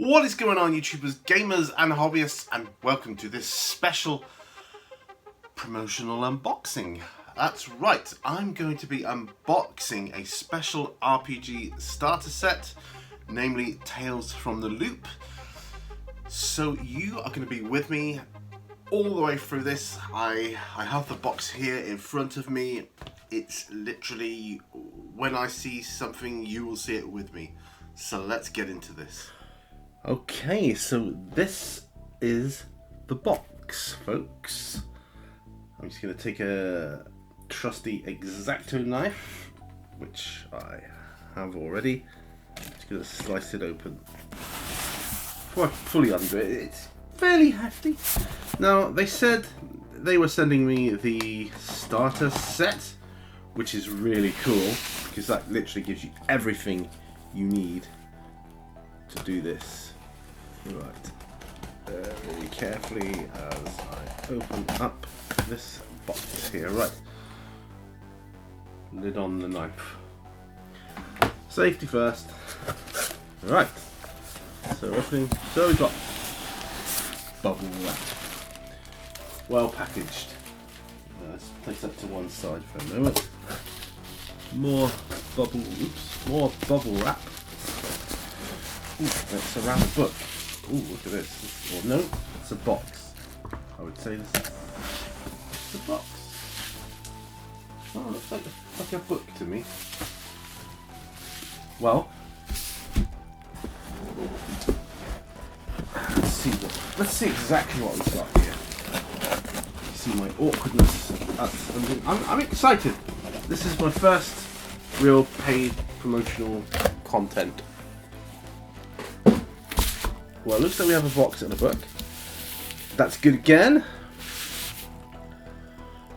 What is going on, YouTubers, gamers and hobbyists, and welcome to this special promotional unboxing. That's right, I'm going to be unboxing a special RPG starter set, namely Tales from the Loop. So you are going to be with me all the way through this. I have the box here in front of me. It's literally, when I see something, you will see it with me. So let's get into this. Okay, so this is the box, folks. I'm just going to take a trusty X-Acto knife, which I have already. Just going to slice it open. Before I fully undo it, it's fairly hefty. Now, they said they were sending me the starter set, which is really cool, because that literally gives you everything you need to do this. Right, very carefully as I open up this box here. Right, lid on the knife. Safety first. Right, so opening. So we've got bubble wrap, well packaged. Let's place that to one side for a moment. More bubble wrap. Ooh, it's around the book. Ooh, look at this. Well, no, it's a box. I would say this is a box. Oh, it looks like a book to me. Well, let's see exactly what we've got here. You see my awkwardness. I'm excited. This is my first real paid promotional content. Well, it looks like we have a box and a book. That's good again.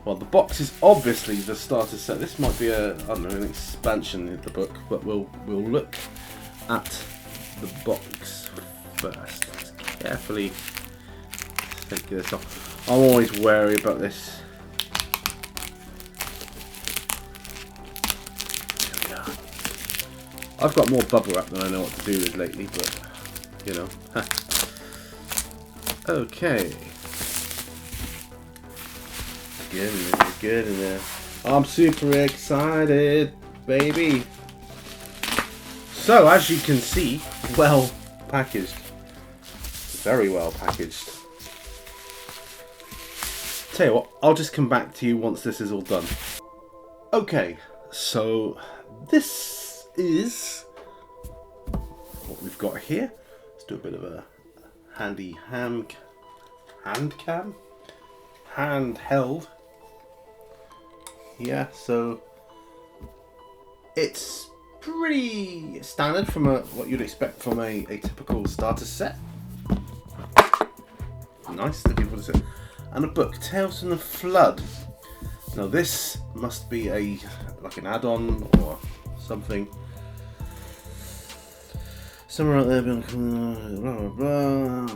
Well, the box is obviously the starter set. This might be an expansion of the book, but we'll look at the box first. Let's carefully take this off. I'm always wary about this. Here we are. I've got more bubble wrap than I know what to do with lately, but you know. Okay. Good in there. I'm super excited, baby. So, as you can see, well packaged. Very well packaged. Tell you what, I'll just come back to you once this is all done. Okay, so this is what we've got here. Let's do a bit of a handy handheld. Yeah, so it's pretty standard from what you'd expect from a typical starter set. Nice, what is it? And a book, Tales from the Flood. Now this must be like an add-on or something. Somewhere out there, blah, blah,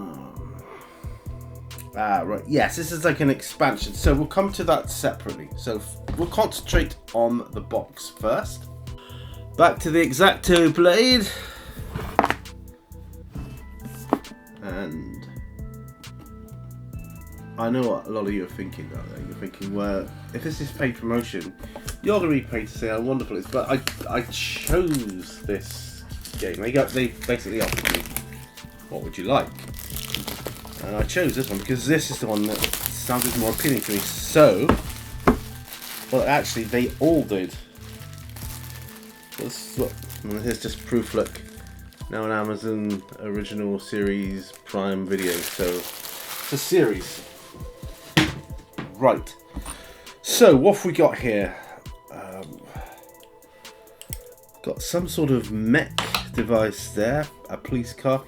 blah. Right, yes, this is like an expansion, so we'll come to that separately. So we'll concentrate on the box first. Back to the X-Acto blade. And I know what a lot of you are thinking out there. You're thinking, well, if this is paid promotion, you're going to be paid to say how wonderful it is. But I chose this game. They basically offered me, what would you like? And I chose this one because this is the one that sounded more appealing to me. So, well, actually, they all did. Here's just proof. Look, now an Amazon original series Prime Video. So it's a series, right? So what have we got here? Got some sort of mech device there, a police car,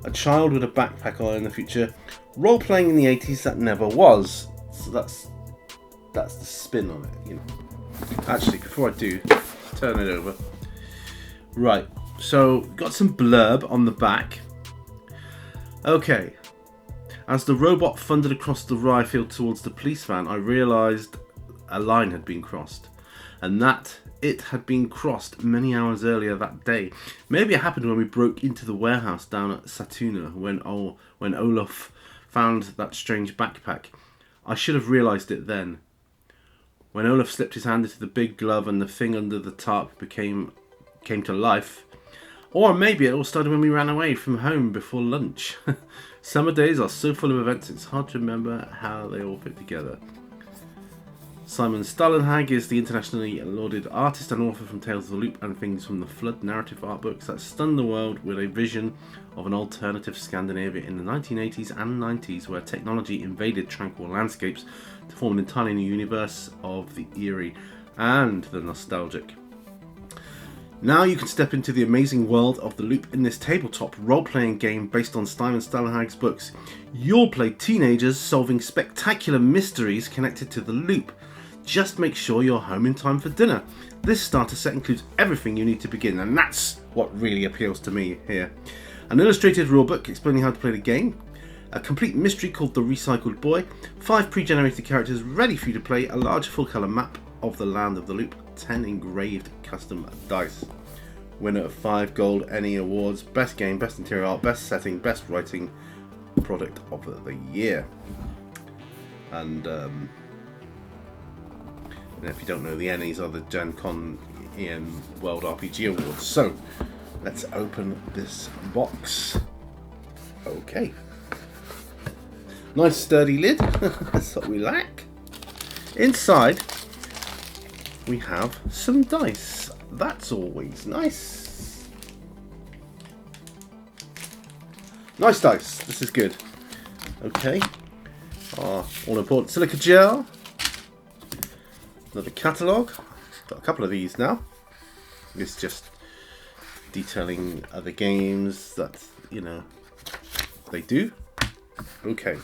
a child with a backpack on in the future, role playing in the 80s that never was. So that's the spin on it, you know. Actually, before I do, turn it over. Right, so got some blurb on the back. Okay. As the robot thundered across the rye field towards the police van, I realised a line had been crossed, and that it had been crossed many hours earlier that day. Maybe it happened when we broke into the warehouse down at Satuna when Olaf found that strange backpack. I should have realised it then. When Olaf slipped his hand into the big glove and the thing under the tarp came to life. Or maybe it all started when we ran away from home before lunch. Summer days are so full of events it's hard to remember how they all fit together. Simon Stalenhag is the internationally lauded artist and author from Tales of the Loop and Things from the Flood narrative art books that stunned the world with a vision of an alternative Scandinavia in the 1980s and 90s where technology invaded tranquil landscapes to form an entirely new universe of the eerie and the nostalgic. Now you can step into the amazing world of the Loop in this tabletop role-playing game based on Simon Stalenhag's books. You'll play teenagers solving spectacular mysteries connected to the Loop. Just make sure you're home in time for dinner. This starter set includes everything you need to begin, and that's what really appeals to me here. An illustrated rulebook explaining how to play the game, a complete mystery called The Recycled Boy, 5 pre-generated characters ready for you to play, a large full-colour map of the land of the Loop, 10 engraved custom dice. Winner of 5 gold ENnie awards, best game, best interior art, best setting, best writing, product of the year. And if you don't know, the ENnies are the Gen Con EN World RPG Awards. So let's open this box. Okay. Nice sturdy lid. That's what we like. Inside we have some dice. That's always nice. Nice dice. This is good. Okay. All important silica gel. Another catalogue. Got a couple of these now. It's just detailing other games that, you know, they do. Okay.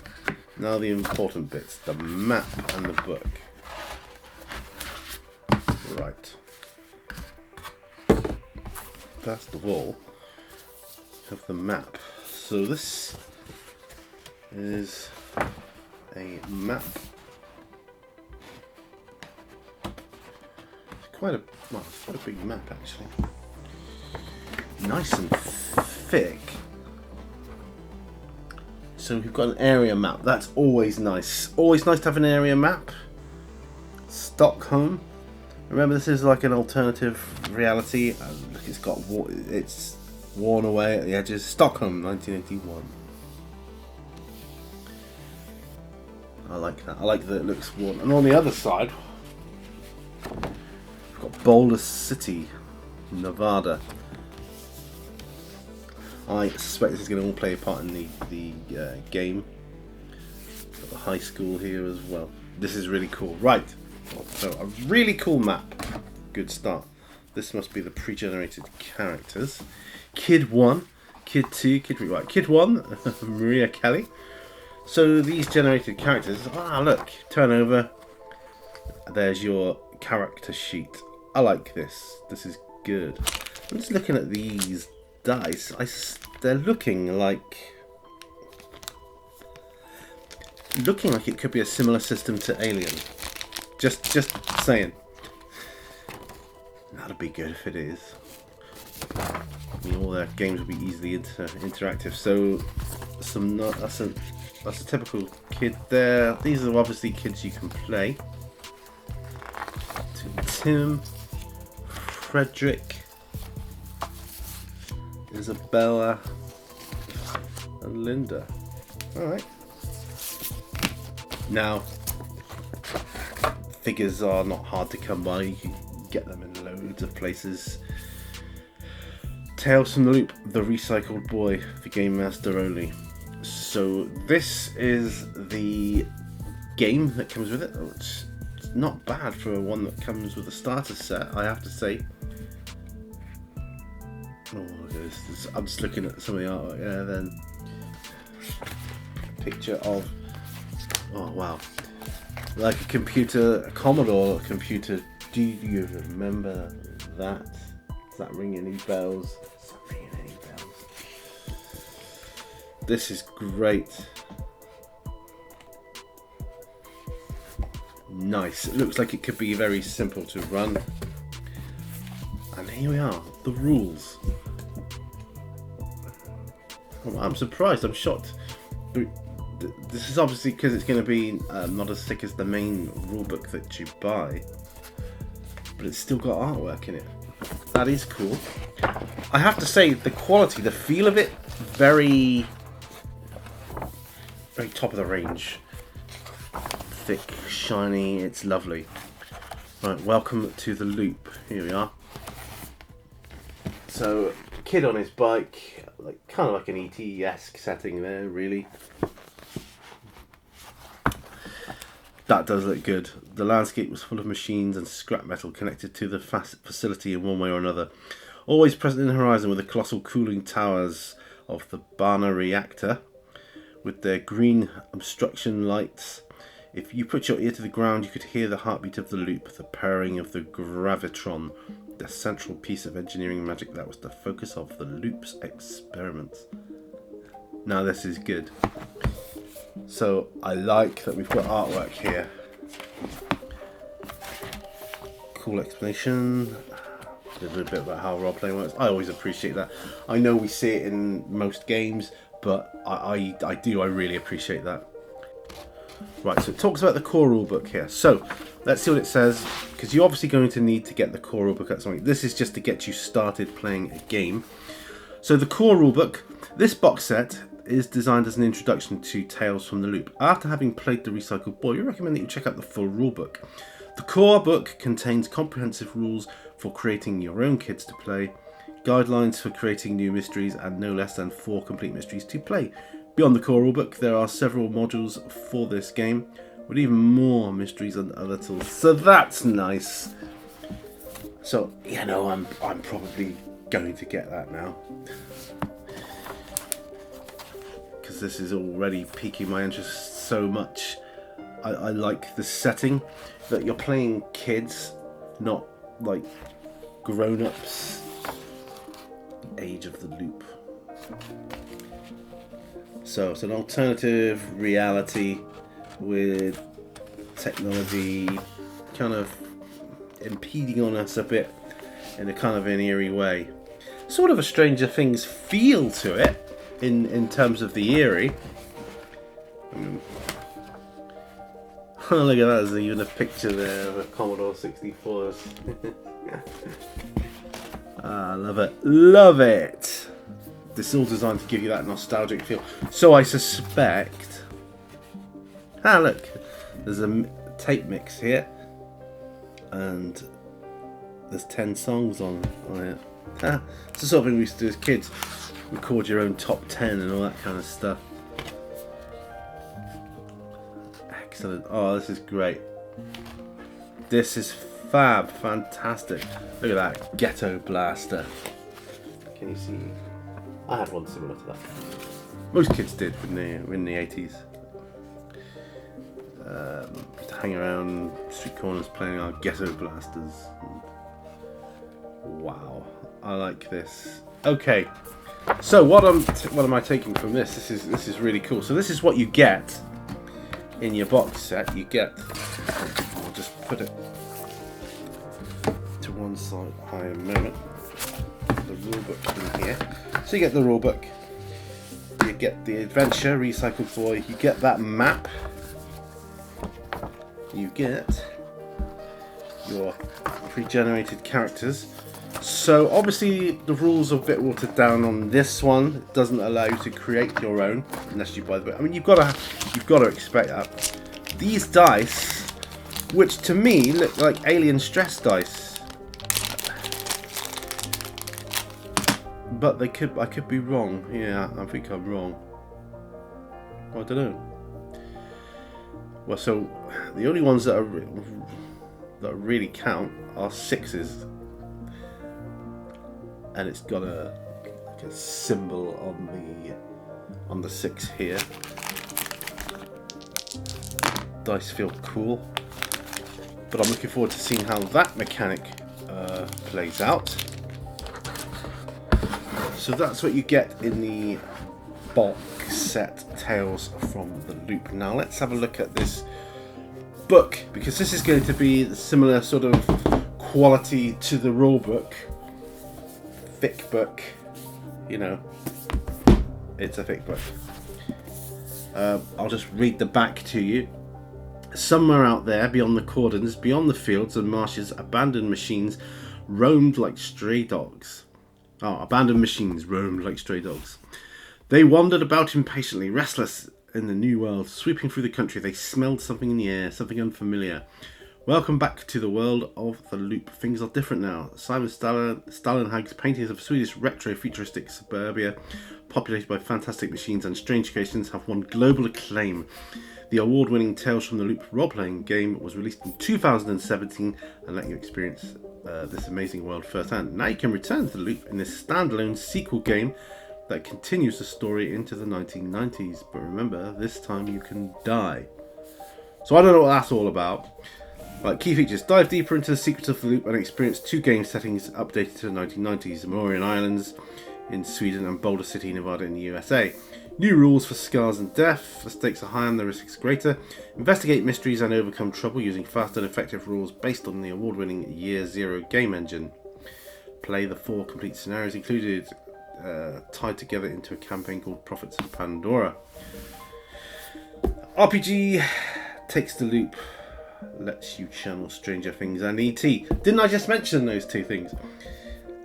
Now the important bits. The map and the book. Right. First of all, we have the map. So this is a map. It's quite a big map actually. Nice and thick. So we've got an area map. That's always nice. Always nice to have an area map. Stockholm. Remember, this is like an alternative reality. Look, it's worn away at the edges. Stockholm, 1981. I like that. I like that it looks worn. And on the other side, we've got Boulder City, Nevada. I suspect this is going to all play a part in the game. Got the high school here as well. This is really cool. Right. So a really cool map. Good start. This must be the pre-generated characters. Kid 1, Kid 2, Kid 3. Right, Kid 1, Maria Kelly. So these generated characters. Look. Turn over. There's your character sheet. I like this. This is good. I'm just looking at these dice. They're looking like it could be a similar system to Alien. Just saying. That'd be good if it is. I mean, all their games will be easily interactive. So, that's a typical kid there. These are obviously kids you can play. Tim, Frederick, Isabella, and Linda. All right. Now, figures are not hard to come by. You can get them in loads of places. Tales from the Loop, The Recycled Boy, for Game Master only. So this is the game that comes with it. It's not bad for one that comes with a starter set, I have to say. Oh, look at this. I'm just looking at some of the artwork. Yeah, then picture of, oh wow, like a computer, a Commodore computer. Do you remember that? Does that ring any bells? Does that ring any bells? This is great. Nice. It looks like it could be very simple to run. And here we are, the rules. Oh, I'm surprised, I'm shocked. This is obviously because it's going to be not as thick as the main rulebook that you buy, but it's still got artwork in it. That is cool. I have to say, the quality, the feel of it, very top of the range. Thick, shiny, it's lovely. Right, welcome to the loop. Here we are. So, kid on his bike, like kind of like an ET-esque setting there, really. That does look good. The landscape was full of machines and scrap metal connected to the facility in one way or another. Always present in the horizon were the colossal cooling towers of the Barna reactor with their green obstruction lights. If you put your ear to the ground, you could hear the heartbeat of the loop, the purring of the gravitron, the central piece of engineering magic that was the focus of the loop's experiments. Now this is good. So I like that we've got artwork here. Cool explanation. A little bit about how role-playing works. I always appreciate that. I know we see it in most games, but I really appreciate that. Right, so it talks about the core rulebook here. So let's see what it says, because you're obviously going to need to get the core rulebook at some point. This is just to get you started playing a game. So the core rulebook, this box set is designed as an introduction to Tales from the Loop. After having played the Recycled Boy, we recommend that you check out the full rulebook. The core book contains comprehensive rules for creating your own kids to play, guidelines for creating new mysteries, and no less than 4 complete mysteries to play. Beyond the core rulebook, there are several modules for this game, with even more mysteries and other tools. So that's nice. So, you know, I'm probably going to get that now, because this is already piquing my interest so much. I like the setting, that you're playing kids, not like grown-ups. Age of the Loop. So it's an alternative reality with technology kind of impeding on us a bit in a kind of an eerie way. Sort of a Stranger Things feel to it in terms of the eerie. Oh, look at that, there's even a picture there of a Commodore 64. Ah, love it. Love it! This is all designed to give you that nostalgic feel. So I suspect... Ah, look. There's a tape mix here. And there's 10 songs on it. Ah, it's the sort of thing we used to do as kids. Record your own top 10 and all that kind of stuff. Excellent. Oh, this is great. This is fab. Fantastic. Look at that ghetto blaster. Can you see? I had one similar to that. Most kids did in the 80s. To hang around street corners playing our ghetto blasters. Wow, I like this. Okay, so what am I taking from this? This is really cool. So this is what you get in your box set. You get. I'll just put it to one side. High a moment. The rulebook in here. So you get the rulebook. You get the adventure, Recycled Boy. You get that map. You get your pre-generated characters. So obviously the rules are a bit watered down on this one. It doesn't allow you to create your own unless you buy the book. I mean, you've got to expect that. These dice, which to me look like alien stress dice, but I could be wrong. Yeah, I think I'm wrong. I don't know. Well, so the only ones that really count are 6s, and it's got a symbol on the 6 here. Dice feel cool, but I'm looking forward to seeing how that mechanic plays out. So that's what you get in the box set Tales from the Loop. Now let's have a look at this book, because this is going to be the similar sort of quality to the rule book, thick book. You know, it's a thick book. I'll just read the back to you. Somewhere out there, beyond the cordons, beyond the fields and marshes, abandoned machines roamed like stray dogs. Oh, abandoned machines roamed like stray dogs. They wandered about impatiently, restless in the new world. Sweeping through the country, they smelled something in the air, something unfamiliar. Welcome back to the world of the Loop. Things are different now. Simon Stalenhag's paintings of Swedish retro-futuristic suburbia, populated by fantastic machines and strange creations, have won global acclaim. The award-winning Tales from the Loop role-playing game was released in 2017 and let you experience this amazing world firsthand. Now you can return to the Loop in this standalone sequel game that continues the story into the 1990s. But remember, this time you can die. So I don't know what that's all about. But key features: dive deeper into the secrets of the Loop and experience 2 game settings updated to the 1990s. The Mauryan Islands in Sweden and Boulder City, Nevada in the USA. New rules for scars and death. The stakes are higher and the risks greater. Investigate mysteries and overcome trouble using fast and effective rules based on the award-winning Year Zero game engine. Play the 4 complete scenarios included, tied together into a campaign called Prophets of Pandora. RPG takes the Loop, lets you channel Stranger Things and E.T. Didn't I just mention those 2 things?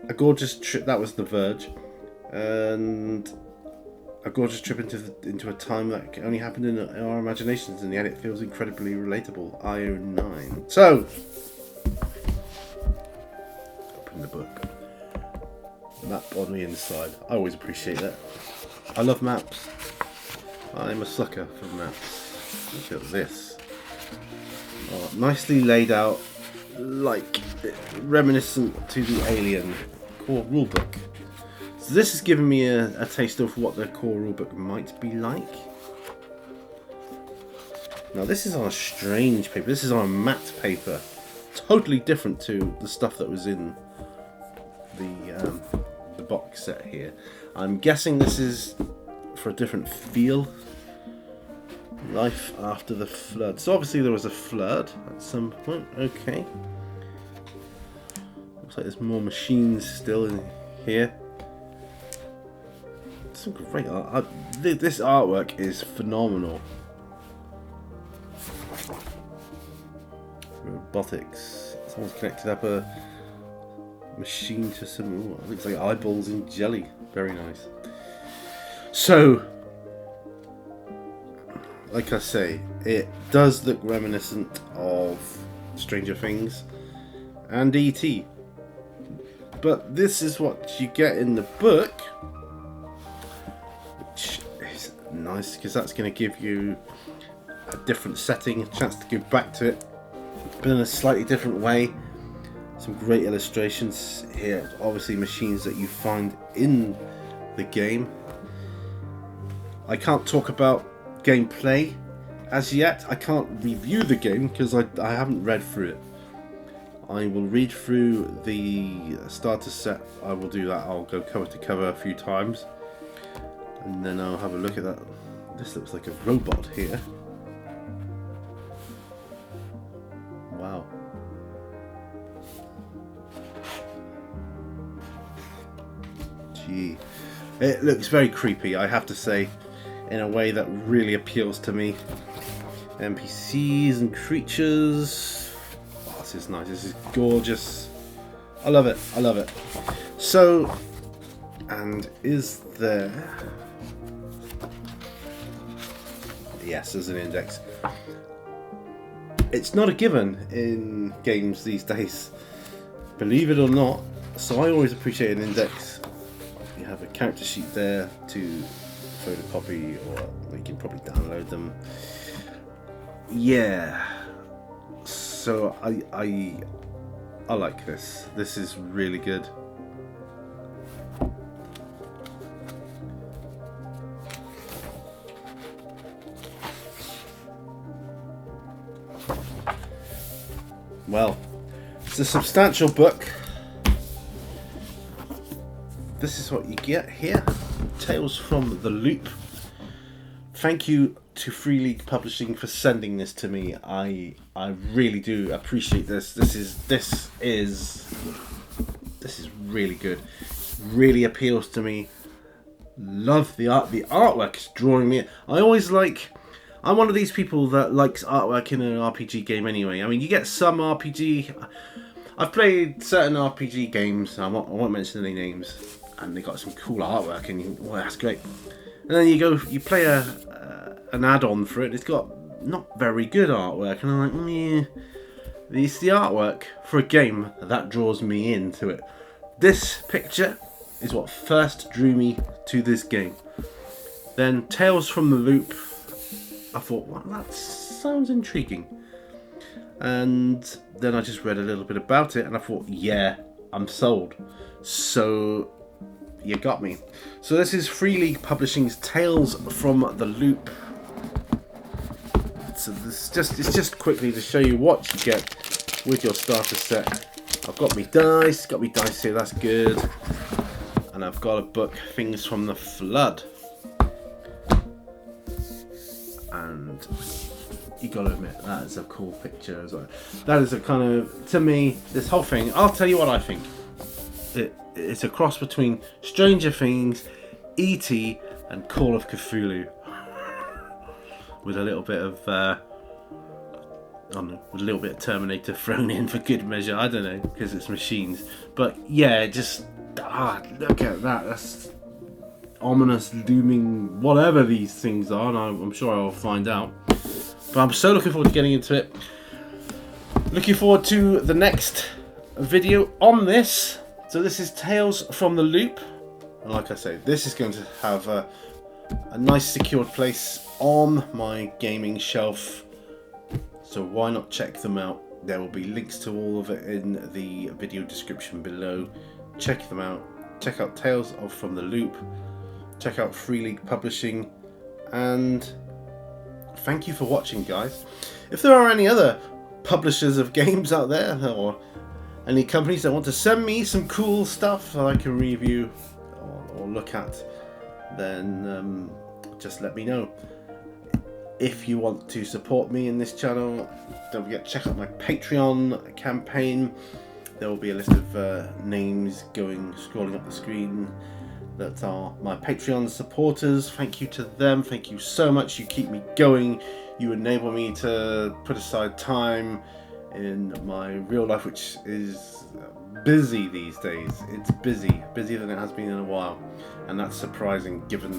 A gorgeous trip, that was The Verge, and a gorgeous trip into a time that only happened in our imaginations, and yet it feels incredibly relatable. IO9. So, open the book. Map on the inside. I always appreciate that. I love maps. I'm a sucker for maps. Look at this. Oh, nicely laid out, like reminiscent to the Alien core rulebook. So this has given me a taste of what the core rulebook might be like. Now this is on a strange paper. This is on a matte paper, totally different to the stuff that was in the box set here. I'm guessing this is for a different feel. Life after the flood. So obviously there was a flood at some point. Okay. Looks like there's more machines still in here. Some great art. This artwork is phenomenal. Robotics. Someone's connected up a machine to some. Ooh, looks like eyeballs in jelly. Very nice. So, like I say, it does look reminiscent of Stranger Things and E.T. But this is what you get in the book, which is nice because that's going to give you a different setting, a chance to go back to it, but in a slightly different way. Some great illustrations here. Obviously machines that you find in the game. I can't talk about gameplay as yet. I can't review the game because I haven't read through it. I will read through the starter set. I will do that. I'll go cover to cover a few times and then I'll have a look at that. This looks like a robot here. Wow. Gee, it looks very creepy, I have to say, in a way that really appeals to me. NPCs and creatures. Oh, this is nice. This is gorgeous. I love it. I love it. So, and is there? Yes, there's an index. It's not a given in games these days, believe it or not. So I always appreciate an index. You have a character sheet there to photocopy, or you can probably download them. Yeah. So I like this. This is really good. Well, it's a substantial book. This is what you get here. Tales from the Loop. Thank you to Freeleague Publishing for sending this to me. I really do appreciate this. This is really good. really appeals to me. Love the art. The artwork is drawing me. I'm one of these people that likes artwork in an RPG game anyway. I mean, you get some RPG. I've played certain RPG games. I won't mention any names, and they got some cool artwork, and that's great. And then you play an add-on for it. It's got not very good artwork, and I'm like, yeah. It's the artwork for a game that draws me into it. This picture is what first drew me to this game. Then Tales from the Loop. I thought, well, that sounds intriguing. And then I just read a little bit about it and I thought, yeah, I'm sold. So you got me. So this is Freeleague Publishing's Tales from the Loop. So it's just quickly to show you what you get with your starter set. I've got me dice here, that's good. And I've got a book, Things from the Flood. And you gotta admit, that is a cool picture as well. That is a kind of, to me, this whole thing, I'll tell you what I think. It's a cross between Stranger Things, E.T. and Call of Cthulhu. With a little bit of, I don't know, with a little bit of Terminator thrown in for good measure. I don't know, because it's machines. But yeah, just, look at that. That's ominous, looming, whatever these things are, and I'm sure I'll find out. But I'm so looking forward to getting into it. Looking forward to the next video on this. So this is Tales from the Loop. And like I say, this is going to have a nice secured place on my gaming shelf. So why not check them out? There will be links to all of it in the video description below. Check them out. Check out Tales from the Loop. Check out Freeleague Publishing, and thank you for watching, guys. If there are any other publishers of games out there, or any companies that want to send me some cool stuff that I can review or look at, then just let me know. If you want to support me in this channel, don't forget to check out my Patreon campaign. There will be a list of names scrolling up the screen that are my Patreon supporters. Thank you to them. Thank you so much. You keep me going. You enable me to put aside time in my real life, which is busy these days. It's busier than it has been in a while, and that's surprising given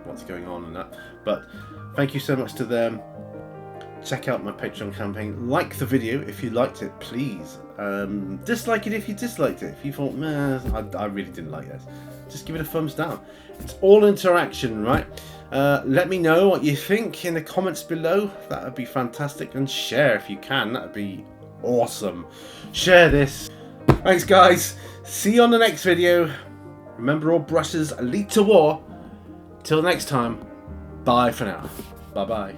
what's going on and that. But thank you so much to them. Check out my Patreon campaign. Like the video if you liked it, please. Dislike it if you disliked it. If you thought, man, I really didn't like this, just give it a thumbs down. It's all interaction, right? Let me know what you think in the comments below. That would be fantastic. And share if you can. That would be awesome. Share this. Thanks, guys. See you on the next video. Remember, all brushes lead to war. Till next time, bye for now. Bye-bye.